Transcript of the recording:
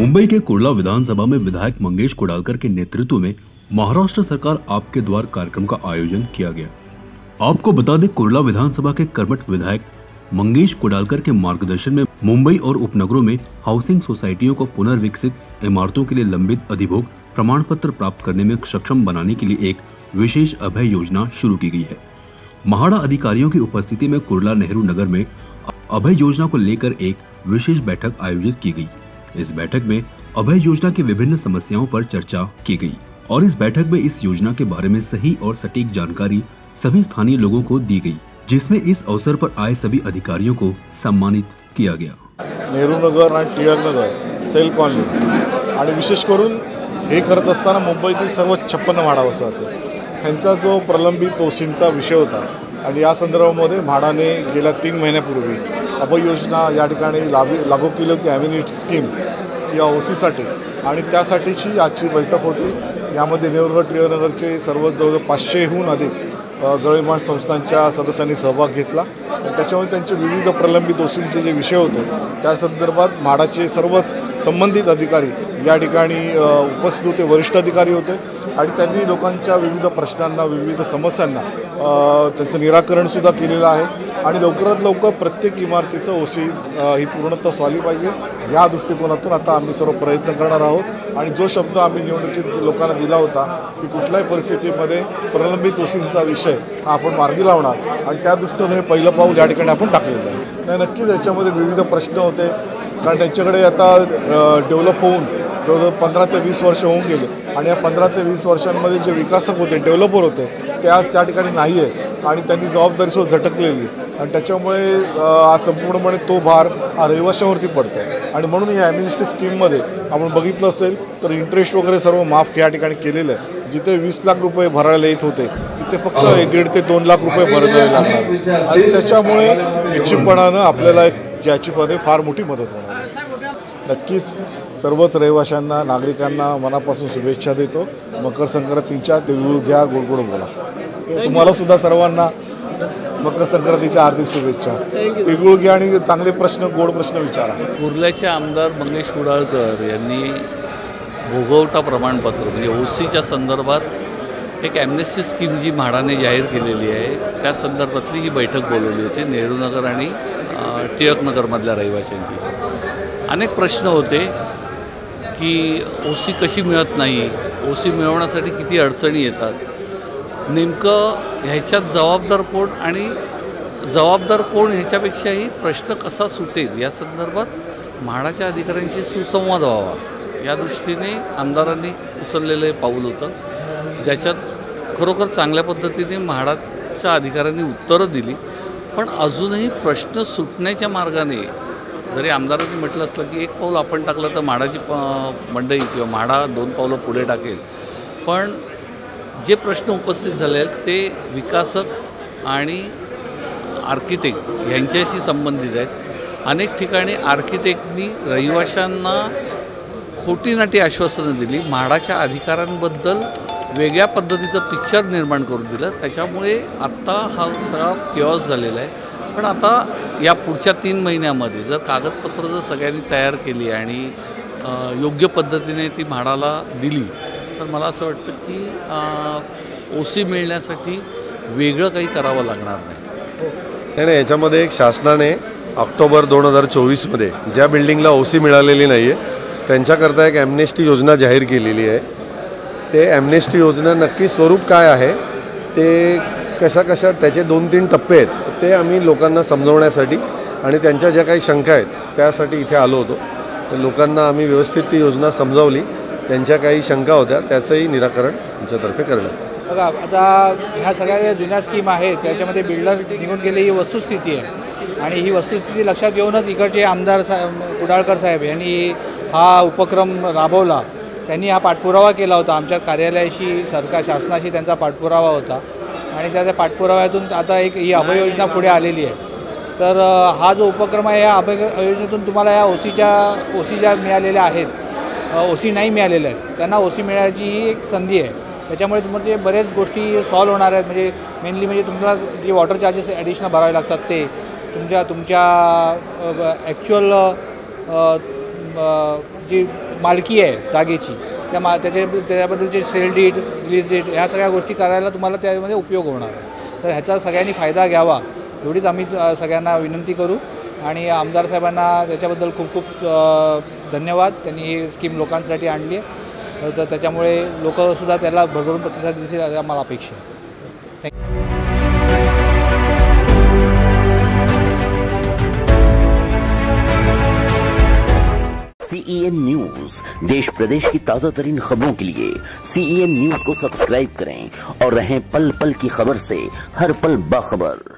मुंबई के कुर्ला विधानसभा में विधायक मंगेश कुडालकर के नेतृत्व में महाराष्ट्र सरकार आपके द्वार कार्यक्रम का आयोजन किया गया। आपको बता दें, कुर्ला विधानसभा के कर्मठ विधायक मंगेश कुडालकर के मार्गदर्शन में मुंबई और उपनगरों में हाउसिंग सोसाइटियों को पुनर्विकसित इमारतों के लिए लंबित अधिभोग प्रमाण पत्र प्राप्त करने में सक्षम बनाने के लिए एक विशेष अभय योजना शुरू की गई है। महाड़ा अधिकारियों की उपस्थिति में कुर्ला नेहरू नगर में अभय योजना को लेकर एक विशेष बैठक आयोजित की गई। इस बैठक में अभय योजना की विभिन्न समस्याओं पर चर्चा की गई और इस बैठक में इस योजना के बारे में सही और सटीक जानकारी सभी स्थानीय लोगों को दी गई, जिसमें इस अवसर पर आए सभी अधिकारियों को सम्मानित किया गया। नेहरू नगर आणि टिळक नगर सेल कॉलनी आणि विशेष करून हे करत असताना मुंबईतील सर्व 56 म्हाडा वसाहती ह्यांचा जो प्रलंबित ओसींचा विषय होता आणि या संदर्भामध्ये म्हाडाने गेल्या 3 महिन्यापूर्वी अभय योजना या ठिकाणी लागू केली होती ॲम्युनिटी स्कीम या ओसीसाठी आणि त्यासाठीची आजची बैठक होती। यामध्ये नेहरू टिळक नगरचे सर्व जवळ 500हून अधिक गृहनिर्माण संस्थांच्या सदस्यांनी सहभाग घेतला आणि त्याच्यामुळे त्यांचे विविध प्रलंबित ओसींचे जे विषय होते त्या संदर्भात म्हाडाचे सर्वच संबंधित अधिकारी या ठिकाणी उपस्थित होते, वरिष्ठ अधिकारी होते आणि त्यांनी लोकांच्या विविध प्रश्नांना विविध समस्यांना त्यांचं निराकरण सुद्धा केलेलं आहे आणि लवकरात लवकर प्रत्येक इमारतीचं ओसी ही पूर्णतः झाली पाहिजे या दृष्टिकोनातून आता आम्ही सर्व प्रयत्न करणार आहोत। आणि जो शब्द आम्ही निवडणुकीत लोकांना दिला होता की कुठल्याही परिस्थितीमध्ये प्रलंबित ओसींचा विषय हा आपण मार्गी लावणार आणि त्या दृष्टीने पहिलं पाऊल या ठिकाणी आपण टाकलेलं आहे। नाही, नक्कीच याच्यामध्ये विविध प्रश्न होते कारण त्यांच्याकडे आता डेव्हलप होऊन जवळजवळ 15 ते 20 वर्ष होऊन गेले आणि या 15 ते 20 वर्षांमध्ये जे विकासक होते, डेव्हलपर होते ते आज त्या ठिकाणी नाही आहेत आणि त्यांनी जबाबदारीसुद्धा झटकलेली आणि त्याच्यामुळे आज संपूर्णपणे तो भार हा रहिवाशांवरती पडतो आणि म्हणून या ॲम्युनिटी स्कीममध्ये आपण बघितलं असेल तर इंटरेस्ट वगैरे सर्व माफ या ठिकाणी केलेलं आहे। जिथे 20 लाख रुपये भरायला येत होते तिथे फक्त 1.5 ते 2 लाख रुपये भरायला लागणार आणि त्याच्यामुळे निश्चितपणानं आपल्याला याची फार मोठी मदत होणार आहे। नक्कीच सर्वच रहिवाशांना नागरिकांना मनापासून शुभेच्छा देतो। मकर संक्रांतीच्या तिळगुळ घ्या, गोड गोड बोला। तुम्हाला सुद्धा सर्वांना मकर संक्रांतीच्या हार्दिक शुभेच्छा। तिळगुळ घ्या आणि चांगले प्रश्न, गोड प्रश्न विचारा। कुर्ल्याचे आमदार मंगेश कुडाळकर यांनी भोगवटा प्रमाणपत्र म्हणजे ओसीच्या संदर्भात एक ॲम्नेस्टी स्कीम जी म्हाडाने जाहीर केलेली आहे त्या संदर्भातली ही बैठक बोलवली होती नेहरू नगर आणि टिळक नगरमधल्या रहिवाशांची। अनेक प्रश्न होते की ओसी कशी मिळत नाही, ओसी मिळवण्यासाठी किती अडचणी येतात, नेमकं ह्याच्यात जबाबदार कोण आणि जबाबदार कोण ह्याच्यापेक्षाही प्रश्न कसा सुटेल या संदर्भात म्हाडाच्या अधिकाऱ्यांशी सुसंवाद व्हावा या दृष्टीने आमदारांनी उचललेलं पाऊल होतं, ज्याच्यात खरोखर चांगल्या पद्धतीने म्हाडाच्या अधिकाऱ्यांनी उत्तरं दिली। पण अजूनही प्रश्न सुटण्याच्या मार्गाने जरी आमदारांनी म्हटलं असलं की एक पाऊल आपण टाकलं तर म्हाडाची मंडई किंवा म्हाडा 2 पावलं पुढे टाकेल, पण जे प्रश्न उपस्थित झाले आहेत ते विकासक आणि आर्किटेक्ट यांच्याशी संबंधित आहेत। अनेक ठिकाणी आर्किटेक्टनी रहिवाशांना खोटी नाटी आश्वासनं दिली, म्हाडाच्या अधिकारांबद्दल वेगळ्या पद्धतीचं पिक्चर निर्माण करून दिलं, त्याच्यामुळे आत्ता हा सगळा किऑस झालेला आहे। पण आता या पुढच्या 3 महिन्यामध्ये जर कागदपत्र जर सगळ्यांनी तयार केली आणि योग्य पद्धतीने ती म्हाडाला दिली तर मला असं वाटतं की ओसी मिळण्यासाठी वेगळं काही करावं लागणार नाही। नाही, याच्यामध्ये एक शासनाने ऑक्टोबर 2024मध्ये ज्या बिल्डिंगला ओसी मिळालेली नाही आहे त्यांच्याकरता एक ॲम्नेस्टी योजना जाहीर केलेली आहे। ते ॲम्नेस्टी योजना नक्की स्वरूप काय आहे, ते कशा त्याचे 2-3 टप्पे आहेत ते आम्ही लोकांना समजवण्यासाठी आणि त्यांच्या ज्या काही शंका आहेत त्यासाठी इथे आलो होतो। लोकांना आम्ही व्यवस्थित ती योजना समजावली, त्यांच्या काही शंका होत्या त्याचंही निराकरण आमच्यातर्फे करण्यात। बघा, आता ह्या सगळ्या जुन्या स्कीम आहेत त्याच्यामध्ये बिल्डर निघून गेले ही वस्तुस्थिती आहे आणि ही वस्तुस्थिती लक्षात घेऊनच इकडचे आमदार कुडाळकर साहेब यांनी हा उपक्रम राबवला। त्यांनी हा पाठपुरावा केला होता, आमच्या कार्यालयाशी शासनाशी त्यांचा पाठपुरावा होता आणि त्या पाठपुराव्यातून आता एक ही अभय योजना पुढे आलेली आहे। तर हा जो उपक्रम आहे या अभय योजनेतून तुम्हाला या ओसी ज्या मिळालेल्या आहेत, ओसी नाही मिळालेल्या आहेत त्यांना ओसी मिळायची ही एक संधी आहे। त्याच्यामुळे म्हणजे बऱ्याच गोष्टी सॉल्व होणार आहेत। म्हणजे मेनली म्हणजे तुम्हाला जे वॉटर चार्जेस ॲडिशनल भरावे लागतात ते तुमच्या ॲक्च्युअल जी मालकी आहे जागेची त्याच्याबद्दलचे सेल डीड, रिलीज डीड ह्या सगळ्या गोष्टी करायला तुम्हाला त्यामध्ये उपयोग होणार आहे. तर ह्याचा सगळ्यांनी फायदा घ्यावा एवढीच आम्ही सगळ्यांना विनंती करू. आणि आमदार साहेबांना त्याच्याबद्दल खूप खूप धन्यवाद. त्यांनी ही स्कीम लोकांसाठी आणली आहे, तर त्याच्यामुळे लोकसुद्धा त्याला भरभरून प्रतिसाद देतील अशी आम्हाला अपेक्षा आहे. CEN न्यूज, देश प्रदेश की ताजा तरीन खबरों के लिए CEN न्यूज को सब्सक्राइब करें और रहें पल पल की खबर से हर पल बाखबर.